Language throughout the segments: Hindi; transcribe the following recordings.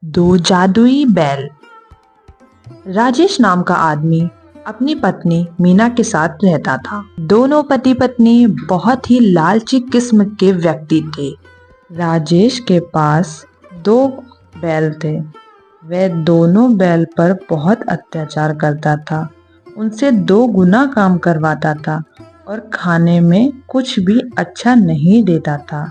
दो जादुई बैल। राजेश नाम का आदमी अपनी पत्नी मीना के साथ रहता था। दोनों पति पत्नी बहुत ही लालची किस्म के व्यक्ति थे। राजेश के पास दो बैल थे। वह दोनों बैल पर बहुत अत्याचार करता था, उनसे 2 गुना काम करवाता था और खाने में कुछ भी अच्छा नहीं देता था।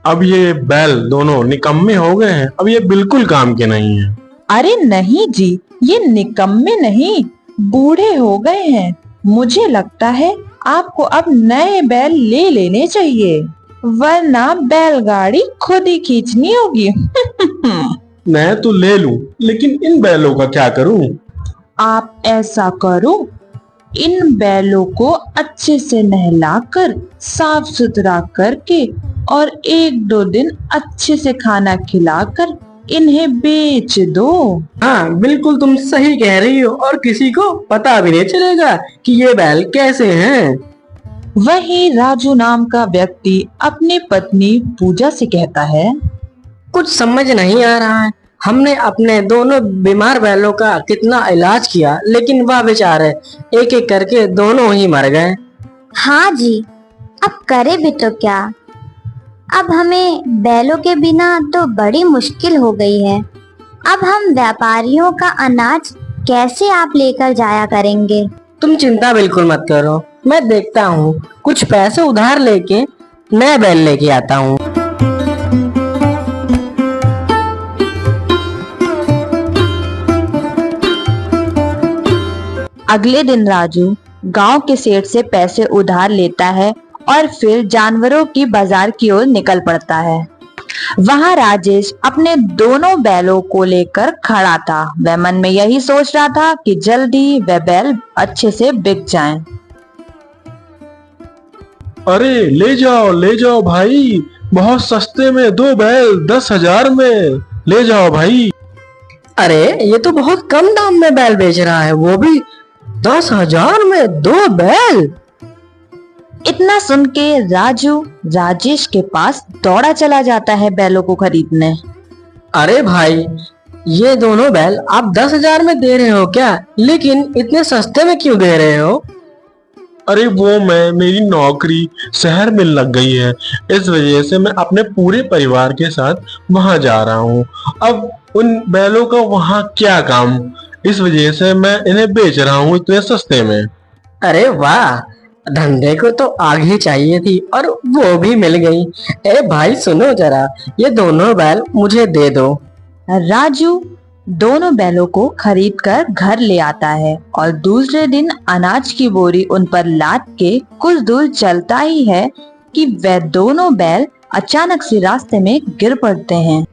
अब ये बैल दोनों निकम्मे हो गए हैं, अब ये बिल्कुल काम के नहीं है। अरे नहीं जी, ये निकम्मे नहीं, बूढ़े हो गए हैं। मुझे लगता है आपको अब नए बैल ले लेने चाहिए, वरना बैलगाड़ी खुद ही खींचनी होगी। मैं तो ले लूं, लेकिन इन बैलों का क्या करूं? आप ऐसा करो, इन बैलों को अच्छे से नहलाकर साफ सुथरा करके और 1-2 दिन अच्छे से खाना खिलाकर इन्हें बेच दो। हाँ, बिल्कुल तुम सही कह रही हो और किसी को पता भी नहीं चलेगा कि ये बैल कैसे हैं। वहीं राजू नाम का व्यक्ति अपनी पत्नी पूजा से कहता है, कुछ समझ नहीं आ रहा है। हमने अपने दोनों बीमार बैलों का कितना इलाज किया, लेकिन वह बेचारे एक एक करके दोनों ही मर गए। हाँ जी, अब करे भी तो क्या। अब हमें बैलों के बिना तो बड़ी मुश्किल हो गई है। अब हम व्यापारियों का अनाज कैसे आप लेकर जाया करेंगे? तुम चिंता बिल्कुल मत करो, मैं देखता हूँ कुछ पैसे उधार लेके नए बैल लेके आता हूँ। अगले दिन राजू गांव के सेठ से पैसे उधार लेता है और फिर जानवरों की बाजार की ओर निकल पड़ता है। वहां राजेश अपने दोनों बैलों को लेकर खड़ा था। वह मन में यही सोच रहा था कि जल्द ही वह बैल अच्छे से बिक जाएं। अरे ले जाओ भाई, बहुत सस्ते में 2 बैल 10,000 में ले जाओ भाई। अरे ये तो बहुत कम दाम में बैल बेच रहा है, वो भी 10,000 में 2 बैल। इतना सुन के राजू राजेश के पास दौड़ा चला जाता है बैलों को खरीदने। अरे भाई, ये दोनों बैल आप 10,000 में दे रहे हो क्या? लेकिन इतने सस्ते में क्यों दे रहे हो? अरे मेरी नौकरी शहर में लग गई है, इस वजह से मैं अपने पूरे परिवार के साथ वहां जा रहा हूँ। अब उन बैलों का वहां क्या काम, इस वजह से मैं इन्हें बेच रहा हूँ इतने सस्ते में। अरे वाह, धंधे को तो आगे चाहिए थी और वो भी मिल गई। ए भाई सुनो जरा, ये दोनों बैल मुझे दे दो। राजू दोनों बैलों को खरीदकर घर ले आता है और दूसरे दिन अनाज की बोरी उन पर लाद के कुछ दूर चलता ही है कि वह दोनों बैल अचानक से रास्ते में गिर पड़ते हैं।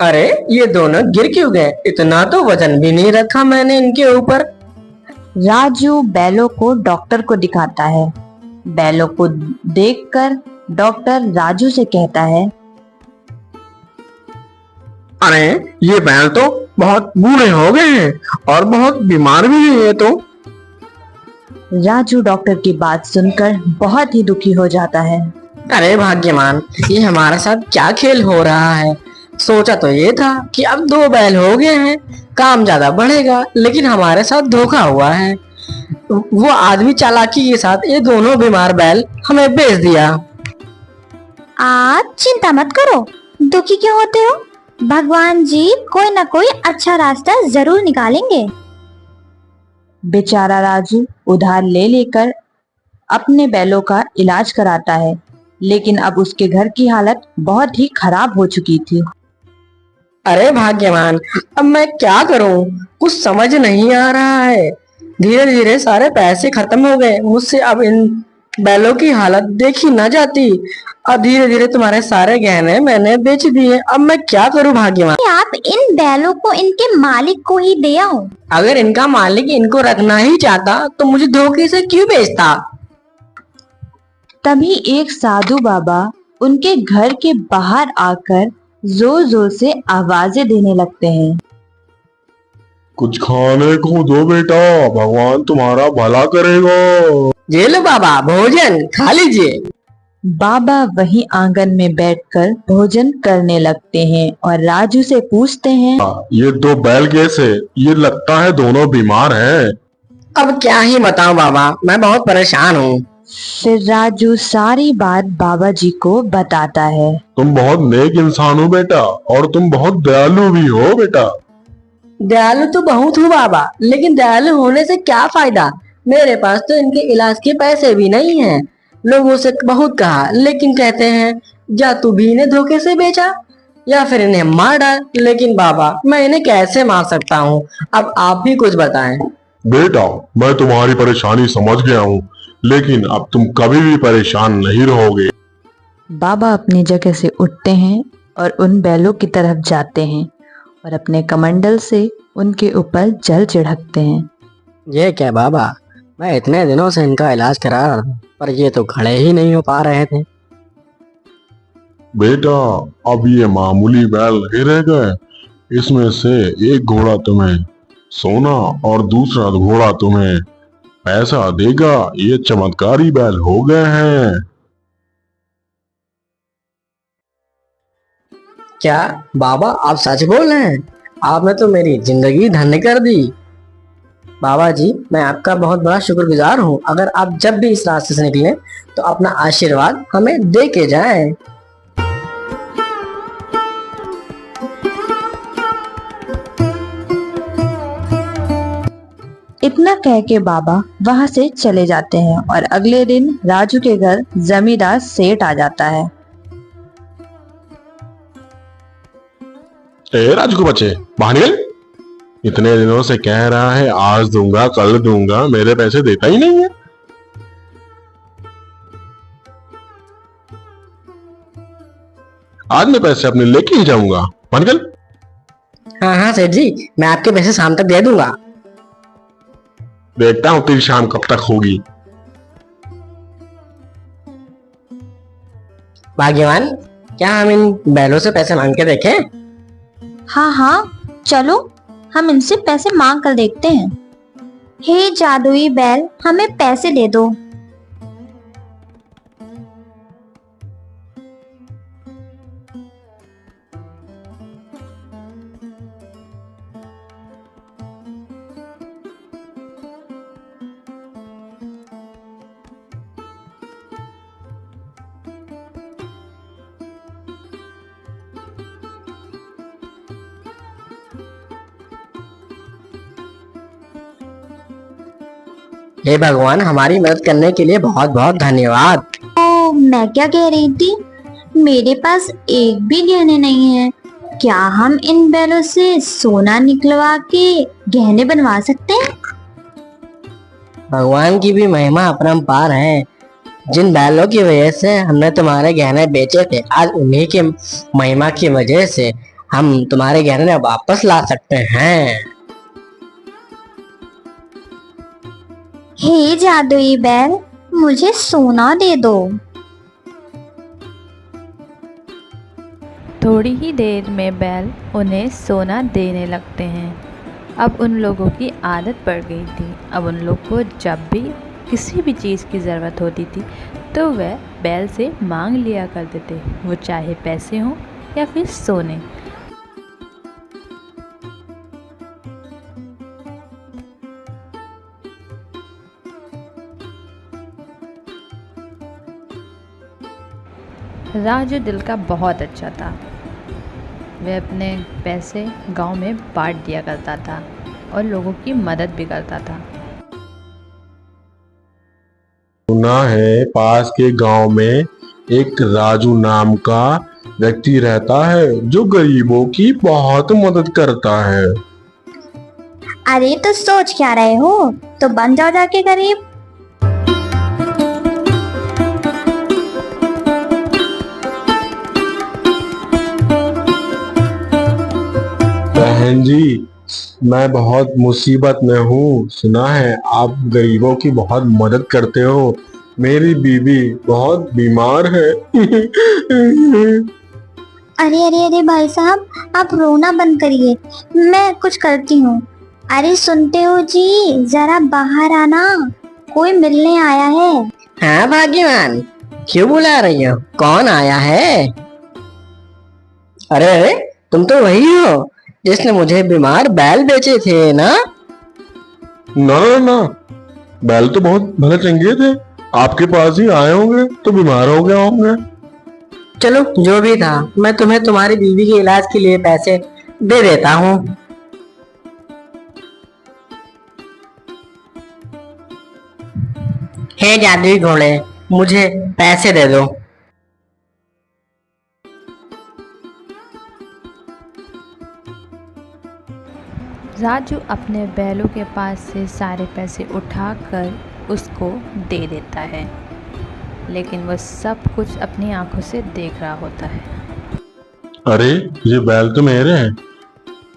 अरे ये दोनों गिर क्यों गए? इतना तो वजन भी नहीं रखा मैंने इनके ऊपर। राजू बैलों को डॉक्टर को दिखाता है। बैलों को देखकर डॉक्टर राजू से कहता है, अरे ये बैल तो बहुत बूढ़े हो गए हैं और बहुत बीमार भी हैं ये तो। राजू डॉक्टर की बात सुनकर बहुत ही दुखी हो जाता है। अरे भाग्यवान, ये हमारे साथ क्या खेल हो रहा है? सोचा तो ये था कि अब 2 बैल हो गए हैं, काम ज्यादा बढ़ेगा, लेकिन हमारे साथ धोखा हुआ है। वो आदमी चालाकी के साथ ये दोनों बीमार बैल हमें बेच दिया। आप चिंता मत करो, दुखी क्यों होते हो? भगवान जी कोई ना कोई अच्छा रास्ता जरूर निकालेंगे। बेचारा राजू उधार ले लेकर अपने बैलों का इलाज कराता है, लेकिन अब उसके घर की हालत बहुत ही खराब हो चुकी थी। अरे भाग्यवान, अब मैं क्या करूं? कुछ समझ नहीं आ रहा है। धीरे धीरे सारे पैसे खत्म हो गए मुझसे, अब इन बैलों की हालत देखी न जाती। और धीरे धीरे तुम्हारे सारे गहने मैंने बेच दिए। अब मैं क्या करूं भाग्यवान? आप इन बैलों को इनके मालिक को ही दे आओ। अगर इनका मालिक इनको रखना ही चाहता तो मुझे धोखे से क्यों बेचता? तभी एक साधु बाबा उनके घर के बाहर आकर जोर जोर से आवाजें देने लगते हैं। कुछ खाने को दो बेटा, भगवान तुम्हारा भला करेगा। ये लो बाबा, भोजन खा लीजिए। बाबा वहीं आंगन में बैठकर भोजन करने लगते हैं और राजू से पूछते हैं, ये दो बैल कैसे? ये लगता है दोनों बीमार हैं। अब क्या ही बताऊं बाबा, मैं बहुत परेशान हूँ। फिर राजू सारी बात बाबा जी को बताता है। तुम बहुत नेक इंसान हो बेटा, और तुम बहुत दयालु भी हो बेटा। दयालु तो बहुत हूँ बाबा, लेकिन दयालु होने से क्या फायदा? मेरे पास तो इनके इलाज के पैसे भी नहीं हैं। लोगों से बहुत कहा, लेकिन कहते हैं या तू भी इन्हें धोखे से बेचा या फिर इन्हें मार डाल। लेकिन बाबा, मैं इन्हें कैसे मार सकता हूँ? अब आप ही कुछ बताएं। बेटा, मैं तुम्हारी परेशानी समझ गया हूँ, लेकिन अब तुम कभी भी परेशान नहीं रहोगे। बाबा अपनी जगह से उठते हैं और उन बैलों की तरफ जाते हैं और अपने कमंडल से उनके ऊपर जल छिड़कते हैं। ये क्या बाबा, मैं इतने दिनों से इनका इलाज करा रहा था, पर ये तो खड़े ही नहीं हो पा रहे थे। बेटा, अब ये मामूली बैल नहीं रह गए। इसमें से एक घोड़ा तुम्हें सोना और दूसरा घोड़ा तुम्हें पैसा देगा। ये चमत्कारी बैल हो गए हैं। क्या बाबा, आप सच बोल रहे हैं? आपने तो मेरी जिंदगी धन्य कर दी। बाबा जी, मैं आपका बहुत बड़ा शुक्रगुजार हूँ। अगर आप जब भी इस रास्ते से निकले तो अपना आशीर्वाद हमें दे के जाएं। इतना कह के बाबा वहां से चले जाते हैं और अगले दिन राजू के घर जमींदार सेठ आ जाता है। ए राजू को बच्चे, बाहर निकल। इतने दिनों से कह रहा है आज दूंगा कल दूंगा, मेरे पैसे देता ही नहीं है। आज मैं पैसे अपने लेके ही जाऊंगा। बाहर निकल। हाँ हाँ सेठ जी, मैं आपके पैसे शाम तक दे दूंगा। देखता हूँ तेरी शाम कब तक होगी। भाग्यवान, क्या हम इन बैलों से पैसे मांग के देखें? हाँ हाँ, चलो हम इनसे पैसे मांग कर देखते हैं। हे जादुई बैल, हमें पैसे दे दो। हे भगवान, हमारी मदद करने के लिए बहुत बहुत धन्यवाद। तो मैं क्या कह रही थी, मेरे पास एक भी गहने नहीं है। क्या हम इन बैलों से सोना निकलवा के गहने बनवा सकते हैं? भगवान की भी महिमा अपरंपार है। जिन बैलों की वजह से हमने तुम्हारे गहने बेचे थे, आज उन्हीं के महिमा की वजह से हम तुम्हारे गहने वापस ला सकते हैं। हे जादुई बैल, मुझे सोना दे दो। थोड़ी ही देर में बैल उन्हें सोना देने लगते हैं। अब उन लोगों की आदत पड़ गई थी। अब उन लोग को जब भी किसी भी चीज़ की ज़रूरत होती थी तो वह बैल से मांग लिया करते थे, वो चाहे पैसे हों या फिर सोने। राजू दिल का बहुत अच्छा था। वह अपने पैसे गांव में बांट दिया करता था और लोगों की मदद भी करता था। सुना है पास के गांव में एक राजू नाम का व्यक्ति रहता है जो गरीबों की बहुत मदद करता है। अरे तो सोच क्या रहे हो, तो बन जाओ जाके गरीब। बहन जी, मैं बहुत मुसीबत में हूँ। सुना है आप गरीबों की बहुत मदद करते हो। मेरी बीवी बहुत बीमार है। अरे अरे अरे भाई साहब, आप रोना बंद करिए, मैं कुछ करती हूँ। अरे सुनते हो जी, जरा बाहर आना, कोई मिलने आया है। हाँ भाग्यवान, क्यों बुला रही हो? कौन आया है? अरे अरे, तुम तो वही हो जिसने मुझे बीमार बैल बेचे थे ना? ना ना ना, बैल तो बहुत भले चंगे थे, आपके पास ही आए होंगे तो बीमार हो गए होंगे। चलो जो भी था, मैं तुम्हें तुम्हारी बीवी के इलाज के लिए पैसे दे देता हूँ। हे जादुई घोड़े, मुझे पैसे दे दो। राजू अपने बैलों के पास से सारे पैसे उठाकर उसको दे देता है, लेकिन वह सब कुछ अपनी आंखों से देख रहा होता है। अरे ये बैल तो मेरे हैं,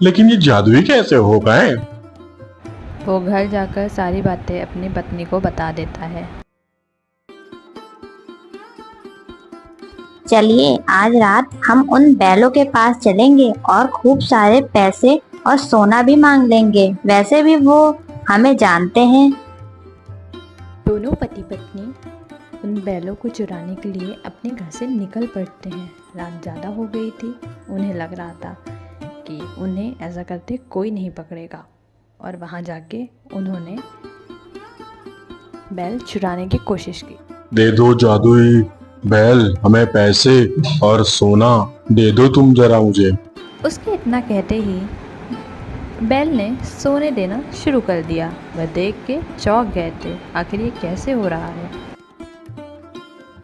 लेकिन ये जादुई कैसे हो गए? वो घर जाकर सारी बातें अपनी पत्नी को बता देता है। चलिए आज रात हम उन बैलों के पास चलेंगे और खूब सारे पैसे और सोना भी मांग लेंगे। वैसे भी वो हमें जानते हैं। दोनों पति पत्नी उन बैलों को चुराने के लिए अपने घर से निकल पड़ते हैं। रात ज़्यादा हो गई थी, उन्हें लग रहा था कि उन्हें ऐसा करते कोई नहीं पकड़ेगा, और वहाँ जाके उन्होंने बैल चुराने की कोशिश की। दे दो जादुई बैल, हमें पैसे और सोना दे दो तुम जरा मुझे। उसके इतना कहते ही बैल ने सोने देना शुरू कर दिया। वह देख के चौंक गए थे, आखिर ये कैसे हो रहा है।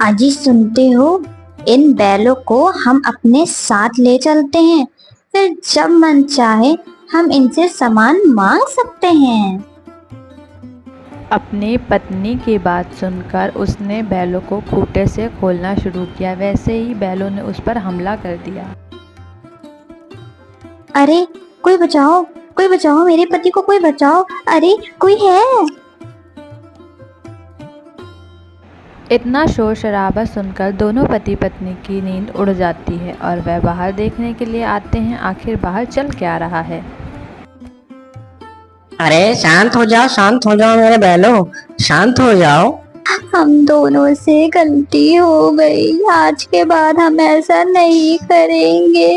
अजी सुनते हो, इन बैलों को हम अपने साथ ले चलते हैं, फिर जब मन चाहे हम इनसे सामान मांग सकते हैं। अपनी पत्नी की बात सुनकर उसने बैलों को खूंटे से खोलना शुरू किया। वैसे ही बैलों ने उस पर हमला कर दिया। अरे कोई बचाओ, कोई बचाओ, मेरे पति को कोई बचाओ, अरे कोई है। इतना शोर शराबा सुनकर दोनों पति पत्नी की नींद उड़ जाती है और वह बाहर देखने के लिए आते हैं आखिर बाहर चल क्या रहा है। अरे शांत हो जाओ मेरे बैलों, शांत हो जाओ। हम दोनों से गलती हो गई, आज के बाद हम ऐसा नहीं करेंगे।